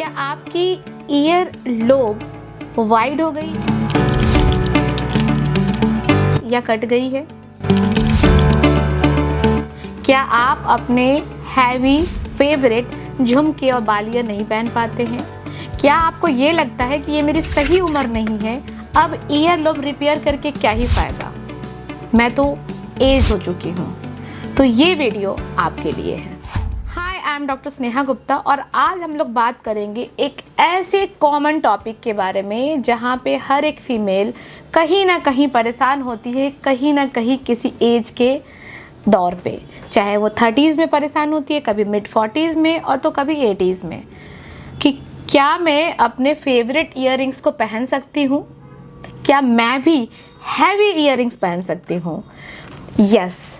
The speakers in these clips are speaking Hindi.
क्या आपकी ईयर लोब वाइड हो गई या कट गई है? क्या आप अपने हैवी फेवरेट झुमके और बालियां नहीं पहन पाते हैं? क्या आपको ये लगता है कि ये मेरी सही उम्र नहीं है, अब ईयर लोब रिपेयर करके क्या ही फायदा, मैं तो एज हो चुकी हूँ? तो ये वीडियो आपके लिए है। Hi, I am doctor Sneha Gupta और आज हम लोग बात करेंगे एक ऐसे कॉमन टॉपिक के बारे में जहाँ पे हर एक फीमेल कहीं ना कहीं परेशान होती है, कहीं ना कहीं किसी एज के दौर पे, चाहे वो 30s में परेशान होती है, कभी मिड 40s में और तो कभी 80s में, कि क्या मैं अपने फेवरेट ईयररिंग्स को पहन सकती हूँ? क्या मैं भी हैवी ईयररिंग्स पहन सकती हूँ? यस,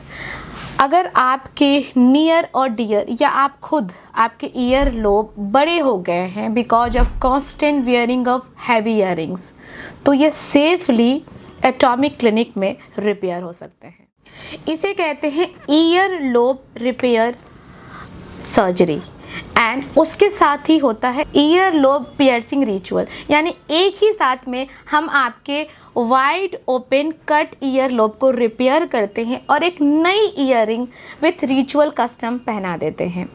अगर आपके नियर और डियर या आप खुद आपके ईयर लोब बड़े हो गए हैं because of constant wearing of heavy earrings, तो ये सेफली एटॉमिक क्लिनिक में रिपेयर हो सकते हैं। इसे कहते हैं year lobe repair surgery and उसके साथ ही होता है ईयर लोब पियर्सिंग रिचुअल, यानी एक ही साथ में हम आपके wide open cut ear lobe को रिपेयर करते हैं और एक नई ईयरिंग विथ रिचुअल कस्टम पहना देते हैं।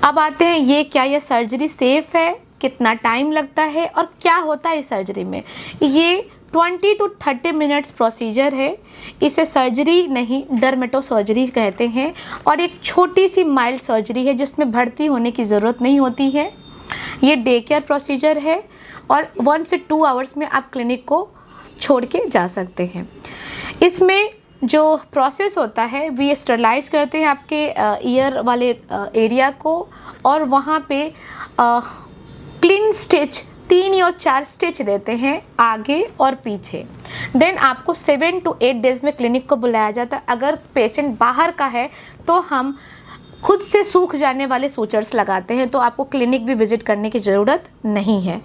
अब आते हैं ये सर्जरी सेफ है, कितना टाइम लगता है और क्या होता है इस सर्जरी में। ये 20 to 30 मिनट्स प्रोसीजर है। इसे सर्जरी नहीं, डर्मेटो सर्जरी कहते हैं और एक छोटी सी माइल्ड सर्जरी है जिसमें भर्ती होने की ज़रूरत नहीं होती है। ये डे केयर प्रोसीजर है और 1 से 2 आवर्स में आप क्लिनिक को छोड़ के जा सकते हैं। इसमें जो प्रोसेस होता है, वी स्टरलाइज करते हैं आपके ईयर वाले एरिया को और वहाँ पे क्लीन स्टिच 3 या 4 स्टिच देते हैं आगे और पीछे। देन आपको 7 to 8 डेज़ में क्लिनिक को बुलाया जाता है। अगर पेशेंट बाहर का है तो हम खुद से सूख जाने वाले सूचर्स लगाते हैं, तो आपको क्लिनिक भी विजिट करने की ज़रूरत नहीं है।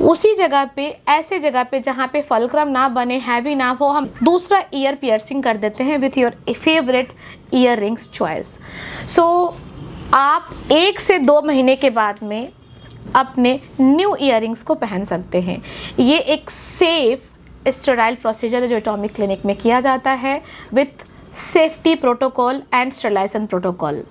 उसी जगह पे, ऐसे जगह पे जहाँ पे फलक्रम ना बने, हैवी ना हो, हम दूसरा ईयर पियर्सिंग कर देते हैं with your favourite ear rings choice. So आप 1 से 2 महीने के बाद में अपने न्यू ईयररिंग्स को पहन सकते हैं। ये एक सेफ स्टेराइल प्रोसीजर है जो एटॉमिक क्लिनिक में किया जाता है with safety protocol and sterilisation protocol.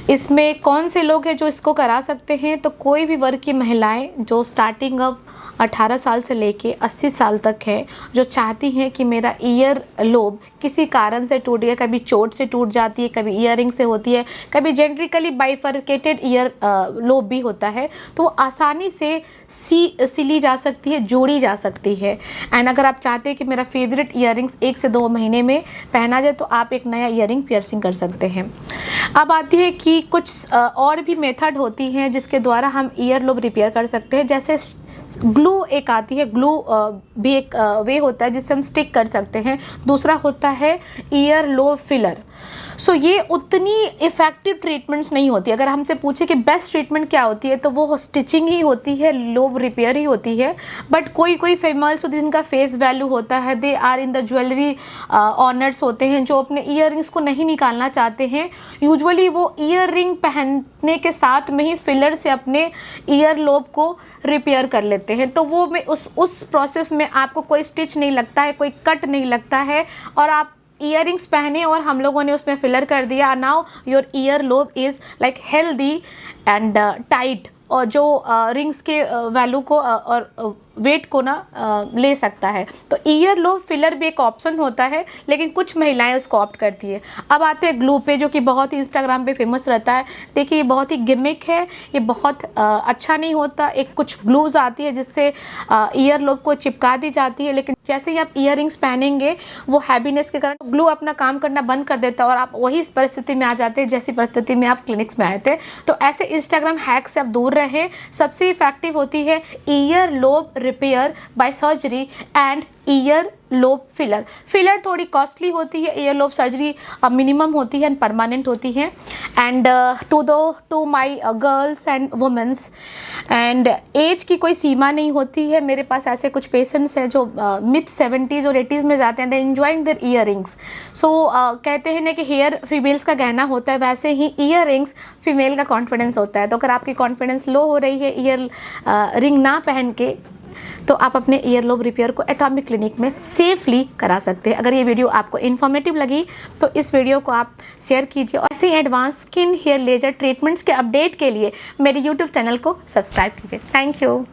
इसमें कौन से लोग हैं जो इसको करा सकते हैं? तो कोई भी वर्ग की महिलाएं जो स्टार्टिंग ऑफ 18 साल से लेके 80 साल तक है, जो चाहती हैं कि मेरा ईयर लोब किसी कारण से टूट गया, कभी चोट से टूट जाती है, कभी ईयररिंग से होती है, कभी जेनरिकली बाइफरकेटेड ईयर लोब भी होता है, तो वो आसानी से सिली जा सकती है, जोड़ी जा सकती है। एंड अगर आप चाहते हैं कि मेरा फेवरेट ईयररिंग्स 1 से 2 महीने में पहना जाए, तो आप एक नया ईयररिंग पियर्सिंग कर सकते हैं। अब आती है कि कुछ और भी मेथड होती हैं जिसके द्वारा हम ईयर लोब रिपेयर कर सकते हैं। जैसे ग्लू एक आती है, ग्लू भी एक वे होता है जिससे हम स्टिक कर सकते हैं। दूसरा होता है ईयर लोब फिलर। सो ये उतनी इफ़ेक्टिव ट्रीटमेंट्स नहीं होती। अगर हमसे पूछे कि बेस्ट ट्रीटमेंट क्या होती है, तो वो स्टिचिंग ही होती है, लोब रिपेयर ही होती है। बट कोई फीमेल्स होती है जिनका फेस वैल्यू होता है, they are in the jewellery owners होते हैं, जो अपने ईयररिंग्स को नहीं निकालना चाहते हैं। यूजुअली वो ईयररिंग पहनने के साथ में ही फिलर से अपने ईयर लोब को रिपेयर कर लेते हैं। तो वो में उस प्रोसेस में आपको कोई स्टिच नहीं लगता है, कोई कट नहीं लगता है और आप ईयररिंग्स पहने और हम लोगों ने उसमें फिलर कर दिया। Now your ear lobe is like healthy and tight, और जो रिंग्स के वैल्यू को और वेट को ना ले सकता है। तो ईयर लोब फिलर भी एक ऑप्शन होता है, लेकिन कुछ महिलाएं उसको ऑप्ट करती है। अब आते हैं ग्लू पे, जो कि बहुत ही इंस्टाग्राम पे फेमस रहता है। देखिए, ये बहुत ही गिमिक है, ये बहुत अच्छा नहीं होता। एक कुछ ग्लूज आती है जिससे ईयर लोब को चिपका दी जाती है, लेकिन जैसे ही आप ईयररिंग्स पहनेंगे, वो हैवीनेस के कारण ग्लू अपना काम करना बंद कर देता है और आप वही इस परिस्थिति में आ जाते हैं जैसी परिस्थिति में आप क्लिनिक्स में आए थे। तो ऐसे इंस्टाग्राम हैक से आप दूर रहें। सबसे इफेक्टिव होती है ear lobe repair by surgery and ear lobe filler थोड़ी कॉस्टली होती है, ईयर लोब सर्जरी मिनिमम होती है एंड परमानेंट होती है। And to my girls and womens, and age की कोई सीमा नहीं होती है। मेरे पास ऐसे कुछ पेशेंट्स हैं जो मिड 70s और 80s में जाते हैं, दे एंजॉइंग देयर ईयर रिंग्स। सो कहते हैं ना कि हेयर फीमेल्स का गहना होता है, वैसे ही ईयर रिंग्स फीमेल का कॉन्फिडेंस होता है। तो अगर आपकी कॉन्फिडेंस लो हो रही है ईयर रिंग ना पहन के, तो आप अपने ईयर लोब रिपेयर को एटॉमिक क्लिनिक में सेफली करा सकते हैं। अगर ये वीडियो आपको इन्फॉर्मेटिव लगी तो इस वीडियो को आप शेयर कीजिए और ऐसे advance skin hair laser treatments के अपडेट के लिए मेरे यूट्यूब चैनल को सब्सक्राइब कीजिए। Thank you.